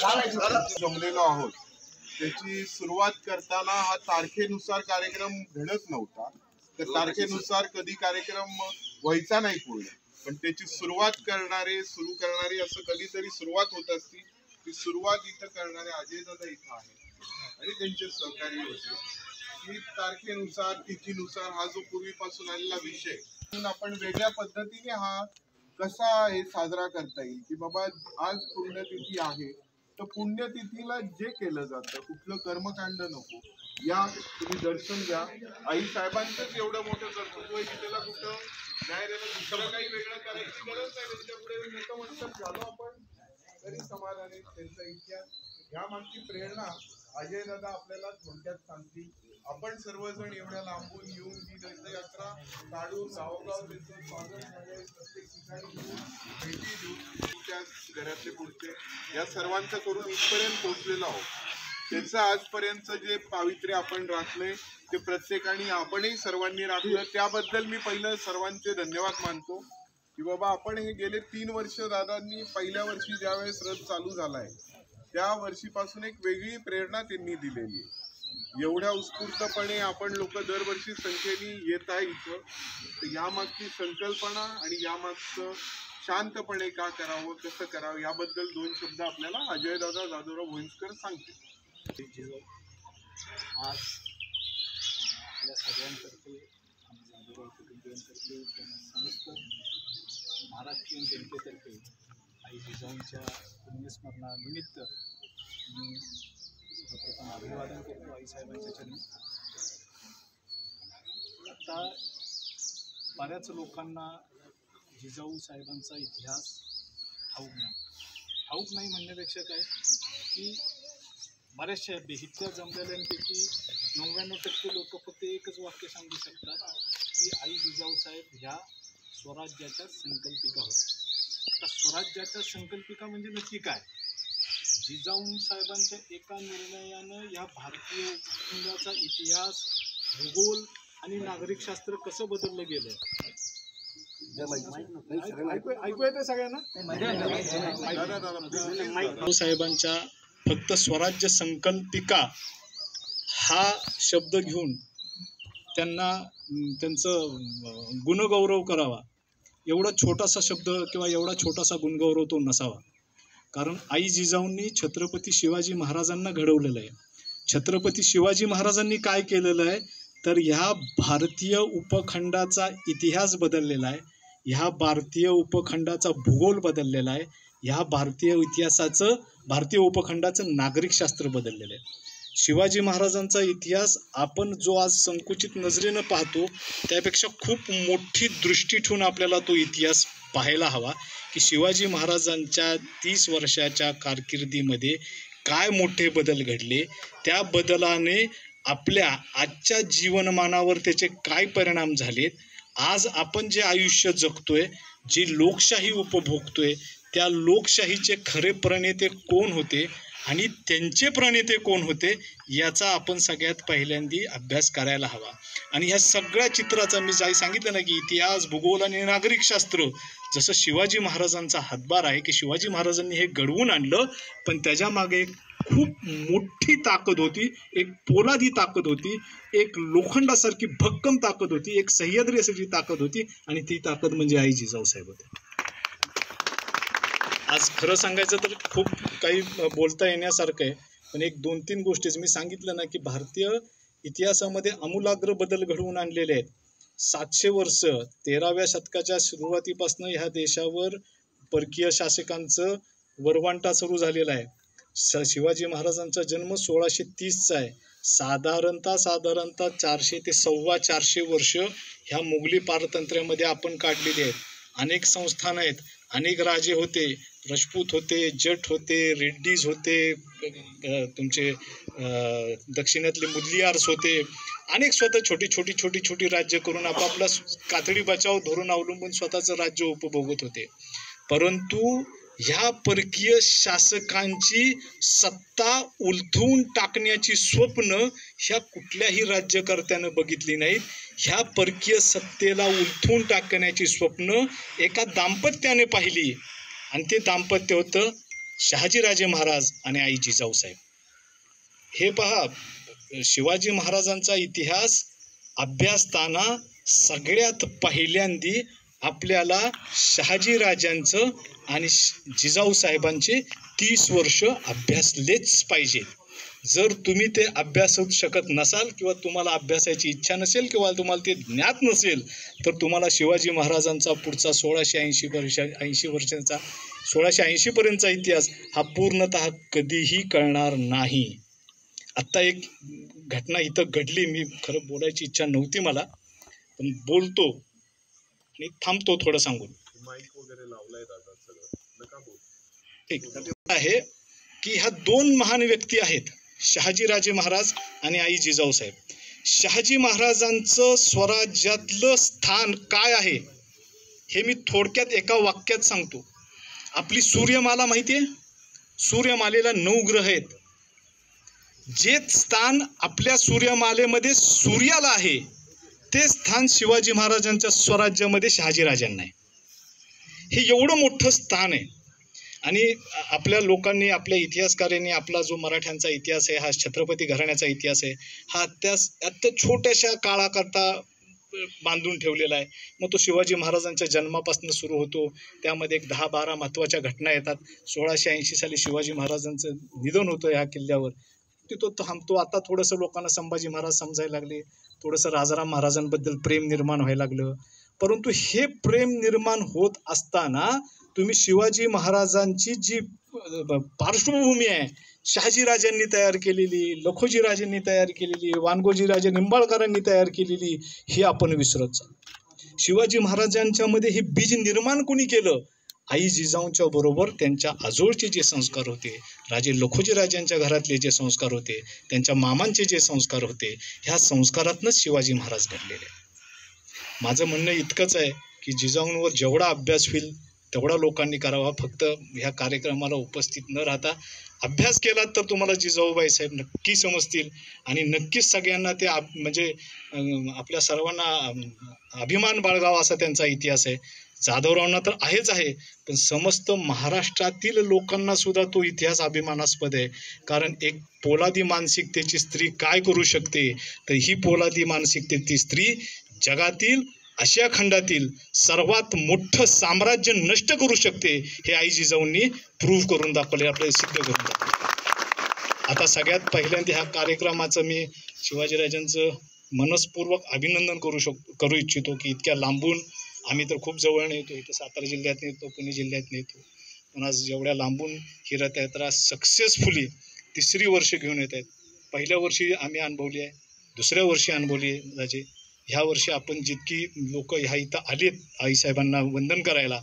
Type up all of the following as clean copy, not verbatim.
जमलेलो आहोत त्याची सुरुवात करताना हा तारखेनुसार कार्यक्रम घडत नव्हता। तर तारखेनुसार कधी कार्यक्रम व्हायचा नाही पूर्ण, पण त्याची सुरू करणारे असं कधीतरी सुरुवात होत असती। ती सुरुवात इथं करणारे अजय दादा इथं आहेत आणि त्यांचे सहकारी होते। की तारखेनुसार तिथीनुसार हा जो पूर्वीपासून आलेला विषय आपण वेगळ्या पद्धतीने हा कसा हे साजरा करता येईल की बाबा आज पुण्यतिथी आहे तर पुण्यतिथीला जे केलं जातं कुठलं कर्मकांड नको, या तुम्ही दर्शन द्या। आई साहेबांचंच एवढं मोठं कर्तृत्व आहे की त्याला कुठं नाही दुसरं काही वेगळं करायची गरज नाही। त्यांच्या पुढे नतमस्तक झालो आपण तरी समाधान आहे। त्यांचा इतिहास या मागची प्रेरणा अजय दादा आपल्याला थोडक्यात सांगतील। आपण सर्वजण एवढ्या लांबून येऊन ही दंडयात्रा काढून गावोगाव त्यांचं स्वागत झालंय, प्रत्येक ठिकाणी भेटी देऊन त्या घरातले पुढचे या सर्वांचं करून इथपर्यंत पोहोचलेलो आहोत। त्याचं आजपर्यंत जे पावित्र्य आपण राखलंय ते प्रत्येकाने आपणही सर्वांनी राखलं, त्याबद्दल मी पहिलं सर्वांचे धन्यवाद मानतो की बाबा आपण हे गेले 3 वर्ष दादांनी पहिल्या वर्षी ज्यावेळेस रथ चालू झालाय त्या वर्षीपासून एक वेगळी प्रेरणा त्यांनी दिलेली आहे। एवढ्या उत्स्फूर्तपणे आपण लोक दरवर्षी संख्येने येत आहे इथं, तर यामागची संकल्पना आणि यामागचं शांतपणे का करावं कसं करावं याबद्दल 2 शब्द आपल्याला अजय दादा जाधवराव भोईसकर सांगतील। आज आपल्या सगळ्यांतर्फे जाधवराव कुटुंबियांतर्फे समस्त महाराष्ट्रीयन जनतेतर्फे आई जिजाऊंच्या पुण्यस्मरणानिमित्त मी सर्वप्रथम अभिवादन करतो आईसाहेबांच्या चरणी। आता बऱ्याच लोकांना जिजाऊ साहेबांचा इतिहास ठाऊक नाही म्हणण्यापेक्षा काय की बऱ्याचशा इतक्या जमलेल्यांपैकी 99% लोक फक्त एकच वाक्य सांगू शकतात की आई जिजाऊ साहेब ह्या स्वराज्याच्या संकल्पिका होत्या। आता स्वराज्याच्या संकल्पिका म्हणजे नक्की काय? जिजाऊ साहेबांच्या एका निर्णयानं या भारतीय उपखंडाचा इतिहास, भूगोल आणि नागरिकशास्त्र कसं बदललं गेलं ऐकू येतं सगळ्यांना? साहेबांच्या फक्त स्वराज्य संकल्पिका हा शब्द घेऊन त्यांना त्यांचं गुणगौरव करावा एवढा छोटासा शब्द किंवा एवढा छोटासा गुणगौरव तो नसावा। कारण आई जिजाऊंनी छत्रपती शिवाजी महाराजांना घडवलेलं आहे। छत्रपती शिवाजी महाराजांनी काय केलेलं आहे तर ह्या भारतीय उपखंडाचा इतिहास बदललेला आहे, ह्या भारतीय उपखंडाचा भूगोल बदललेला आहे, ह्या भारतीय उपखंडाचं नागरिकशास्त्र बदललेलं आहे। शिवाजी महाराजांचा इतिहास आपण जो आज संकुचित नजरेनं पाहतो त्यापेक्षा खूप मोठी दृष्टी ठेवून आपल्याला तो इतिहास पाहायला हवा की शिवाजी महाराजांच्या 30 वर्षाच्या कारकिर्दीमध्ये काय मोठे बदल घडले, त्या बदलाने आपल्या आजच्या जीवनमानावर त्याचे काय परिणाम झालेत, आज आपण जे आयुष्य जगतोय, जी लोकशाही उपभोगतोय त्या लोकशाहीचे खरे प्रणेते कोण होते आणि त्यांचे प्रणेते कोण होते याचा आपण सगळ्यात पहिल्यांदा अभ्यास करायला हवा। आणि ह्या सगळ्या चित्राचा मी सांगितलं ना की इतिहास, भूगोल आणि नागरिकशास्त्र जसं शिवाजी महाराजांचा हातभार आहे की शिवाजी महाराजांनी हे घडवून आणलं, पण त्याच्यामागे एक खूप मोठी ताकद होती, एक पोलादी ताकद होती, एक लोखंडासारखी भक्कम ताकद होती, एक सह्याद्रीसारखी ताकद होती आणि ती ताकद म्हणजे आई जिजाऊ साहेब होते। आज खरं सांगायचं तर खूप काही बोलता येण्यासारखं आहे, पण एक 2-3 गोष्टीच मी सांगितलं ना की भारतीय इतिहासामध्ये आमूलाग्र बदल घडवून आणलेले आहेत। 700 वर्ष 13व्या शतकाच्या सुरुवातीपासून ह्या देशावर परकीय शासकांचं वरवांटा सुरू झालेला आहे। शिवाजी महाराजांचा जन्म 1630चा आहे। साधारणतः 400 ते 425 वर्ष ह्या मुघली पारतंत्र्यामध्ये आपण काढलेली आहेत। अनेक संस्थान आहेत, अनेक राजे होते, राजपूत होते, जट होते, रेड्डीज होते, तुमचे दक्षिणातले मुदलियार्स होते, अनेक स्वतः छोटी राज्य करून आपापला कातडी बचाव धोरण अवलंबून स्वतःचं राज्य उपभोगत होते। परंतु ह्या परकीय शासकांची सत्ता उलथवून टाकण्याची स्वप्न ह्या कुठल्याही राज्यकर्त्यानं बघितली नाहीत। ह्या परकीय सत्तेला उलथवून टाकण्याची स्वप्न एका दाम्पत्याने पाहिली आणि ते दाम्पत्य होतं शहाजीराजे महाराज आणि आई जिजाऊसाहेब. हे पहा, शिवाजी महाराजांचा इतिहास अभ्यासताना सगळ्यात पहिल्यांदी आपल्याला शहाजीराजांचं आणि जिजाऊ साहेबांचे 30 वर्ष अभ्यासलेच पाहिजे. जर तुम्ही ते अभ्यासू शकत नसाल किंवा तुम्हाला अभ्यासाची इच्छा नसेल किंवा तुम्हाला ते ज्ञात नसेल तर तुम्हाला शिवाजी महाराजांचा पुढचा 1680 पर्यंतचा इतिहास हा पूर्णतः कधीही कळणार नाही. आत्ता एक घटना इथं घडली, मी खरं बोलायची इच्छा नव्हती मला, पण बोलतो आणि थांबतो थोडं सांगून. माईक वगैरे लावलाय दादा, सगळं नका बोल. ठीक आहे की ह्या 2 महान व्यक्ती आहेत, शहाजीराजे महाराज आणि आई जिजाऊसाहेब. शहाजी महाराजांचं स्वराज्यातलं स्थान काय आहे हे मी थोडक्यात एका वाक्यात सांगतो. आपली सूर्यमाला माहिती आहे, सूर्यमालेला 9 ग्रह आहेत. जे स्थान आपल्या सूर्यमालेमध्ये सूर्याला आहे ते स्थान शिवाजी महाराजांच्या स्वराज्यामध्ये शहाजीराजांना आहे. हे एवढं मोठं स्थान आहे. आणि आपल्या लोकांनी, आपल्या इतिहासकारांनी आपला जो मराठ्यांचा इतिहास आहे, हा छत्रपती घराण्याचा इतिहास आहे, हा अत्य छोट्याशा काळाकरता बांधून ठेवलेला आहे. मग तो शिवाजी महाराजांच्या जन्मापासून सुरू होतो. त्यामध्ये एक 10-12 महत्त्वाच्या घटना येतात. 1680 साली शिवाजी महाराजांचं निधन होतं ह्या किल्ल्यावर, तो थांबतो. आता थोडंसं लोकांना संभाजी महाराज समजायला लागले, थोडंसं राजाराम महाराजांबद्दल प्रेम निर्माण व्हायला लागलं. परंतु हे प्रेम निर्माण होत असताना तुम्ही शिवाजी महाराजांची जी पार्श्वभूमी आहे, शहाजीराजांनी तयार केलेली, लखोजीराजांनी तयार केलेली, वानगोजीराजे निंबाळकरांनी तयार केलेली, हे आपण विसरत चालतो. शिवाजी महाराजांच्या मध्ये हे बीज निर्माण कोणी केलं? आई जिजाऊंच्या बरोबर त्यांच्या आजोळचे जे संस्कार होते, राजे लखोजीराजांच्या घरातले जे संस्कार होते, त्यांच्या मामांचे जे संस्कार होते, ह्या संस्कारातनंच शिवाजी महाराज घडलेले. माझं म्हणणं इतकंच आहे की जिजाऊंवर जेवढा अभ्यास होईल तेवढा लोकांनी करावा. फक्त ह्या कार्यक्रमाला उपस्थित न राहता अभ्यास केलात तर तुम्हाला जिजाऊबाई साहेब नक्की समजतील आणि नक्कीच सगळ्यांना ते म्हणजे आपल्या सर्वांना अभिमान बाळगावा असा त्यांचा इतिहास आहे. जाधवरावांना तर आहेच आहे, पण समस्त महाराष्ट्रातील लोकांना सुद्धा तो इतिहास अभिमानास्पद आहे. कारण एक पोलादी मानसिकतेची स्त्री काय करू शकते, तर ही पोलादी मानसिकतेची स्त्री जगातील, आशिया खंडातील सर्वात मोठं साम्राज्य नष्ट करू शकते. हे आई जिजाऊंनी प्रूव्ह करून दाखवले, आपल्याला सिद्ध करून दाखवले. आता सगळ्यात पहिल्यांदा ह्या कार्यक्रमाचं मी शिवाजीराजांचं मनस्पूर्वक अभिनंदन करू इच्छितो की इतक्या लांबून, आम्ही तर खूप जवळ येतो, इथं सातारा जिल्ह्यात येतो, पुणे जिल्ह्यात येतो, पण आज एवढ्या लांबून ही रथयात्रा सक्सेसफुली 3री वर्ष घेऊन येत आहेत. पहिल्या वर्षी आम्ही अनुभवली आहे, दुसऱ्या वर्षी अनुभवली आहे राजे. ह्या वर्षी आपण जितकी लोक ह्या इथं आलेत आईसाहेबांना वंदन करायला,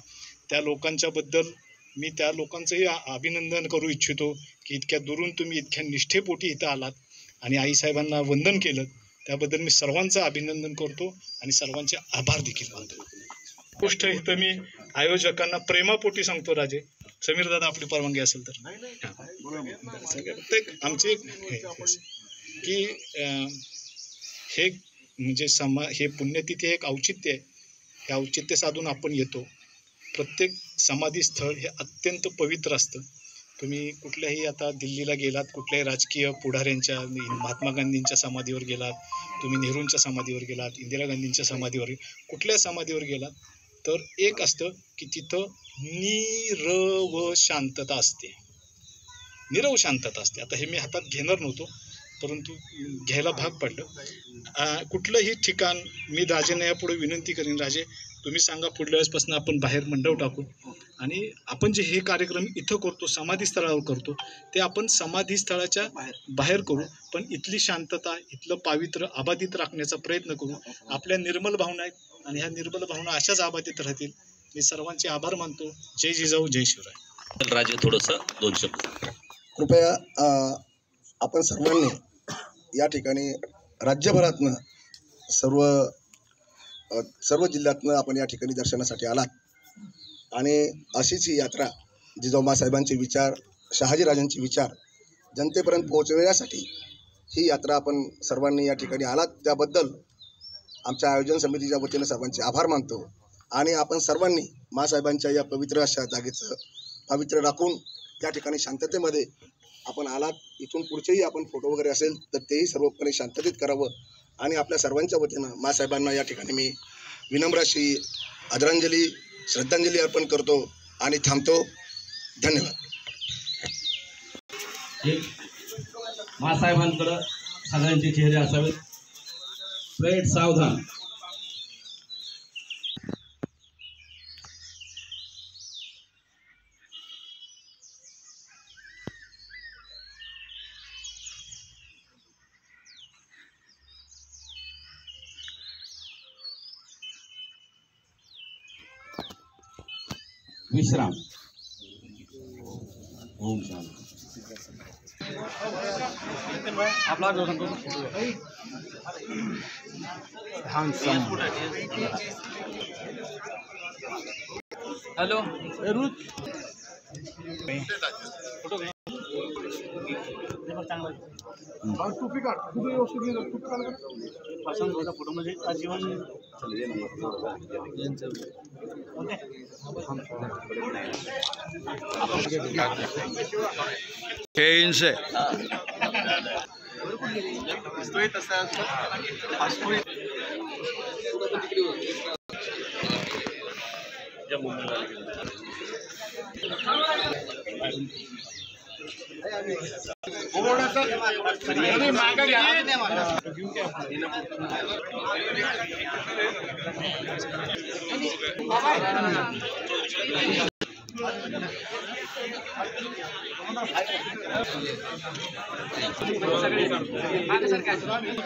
त्या लोकांच्याबद्दल मी त्या लोकांचंही अभिनंदन करू इच्छितो की इतक्या दुरून तुम्ही इतक्या निष्ठेपोटी इथं आलात आणि आईसाहेबांना वंदन केलं. त्याबद्दल मी सर्वांचं अभिनंदन करतो आणि सर्वांचे आभार देखील मानतो. गोष्ट इथं मी आयोजकांना प्रेमापोटी सांगतो राजे, समीर दादा आपली परवानगी असेल तर. प्रत्येक आमचे की हे म्हणजे हे पुण्यतिथी एक औचित्य आहे. हे औचित्य साधून आपण येतो. प्रत्येक समाधी स्थळ हे अत्यंत पवित्र असतं. तुम्ही कुठल्याही आता दिल्लीला गेलात, कुठल्याही राजकीय पुढाऱ्यांच्या, महात्मा गांधींच्या समाधीवर गेलात, तुम्ही नेहरूंच्या समाधीवर गेलात, इंदिरा गांधींच्या समाधीवर, कुठल्या समाधीवर गेलात, तर एक असतं की तिथं नीरव शांतता असते, नीरव शांतता असते. आता हे मी हातात घेणार नव्हतो, परंतु घ्यायला भाग पडलं. कुठलंही ठिकाण मी राजेंना यापुढे विनंती करीन, राजे तुम्ही सांगा पुढल्या वेळेसपासून आपण बाहेर मंडप टाकू आणि आपण जे हे कार्यक्रम इथं करतो, समाधी स्थळावर करतो, ते आपण समाधी स्थळाच्या बाहेर करू, पण इथली शांतता, इथलं पावित्र्य अबाधित राखण्याचा प्रयत्न करू. आपल्या निर्मल भावना आहेत आणि ह्या निर्मल भावना अशाच अबाधित राहतील. मी सर्वांचे आभार मानतो. जय जिजाऊ, जय शिवराय. राजे थोडंसं 2 शब्द कृपया आपण सर्वांनी या ठिकाणी राज्यभरातनं सर्व जिल्ह्यातनं आपण या ठिकाणी दर्शनासाठी आलात आणि अशीच ही यात्रा जिजाऊबा साहेबांचे विचार, शहाजीराजांचे विचार जनतेपर्यंत पोहोचवण्यासाठी ही यात्रा आपण सर्वांनी या ठिकाणी आलात, त्याबद्दल आमच्या आयोजन समितीच्या वतीनं सर्वांचे आभार मानतो. आणि आपण सर्वांनी मासाहेबांच्या या पवित्र अशा जागेचं पावित्र्य राखून या ठिकाणी शांततेमध्ये आपण आलात. इथून पुढचेही आपण फोटो वगैरे असेल तर तेही सर्वपणे शांततेत करावं आणि आपल्या सर्वांच्या वतीनं मासाहेबांना या ठिकाणी मी विनम्र अशी आदरांजली श्रद्धांजली अर्पण करतो आणि थांबतो. धन्यवाद. मासाहेबांकडं सगळ्यांचे चेहरे असावेत. फ्रेड सावधान. विश्राम. ओम शांती. आपला हॅलो फोटो मध्ये आजीवन से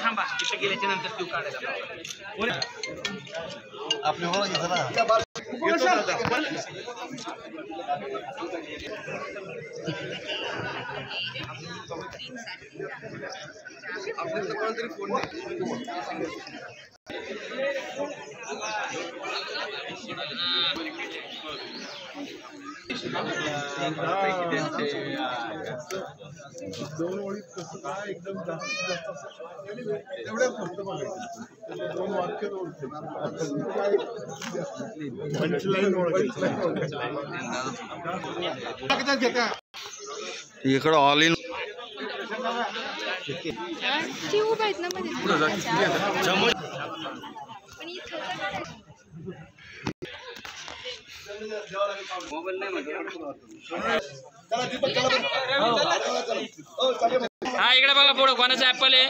थांबा तिथे गेल्याच्या नंतर तू काढायचा आपले हो दोन ओळीत कसं काय एकदम जास्तीत जास्त तेवढ्याच फक्त बघायचं. दोन वाक्य इकडं ऑल इन उभा आहेत ना मध्ये मोबाईल नाही मध्ये. चला दीपक, चला. हा इकडे बघा पुढे कोणाचा ऍपल आहे.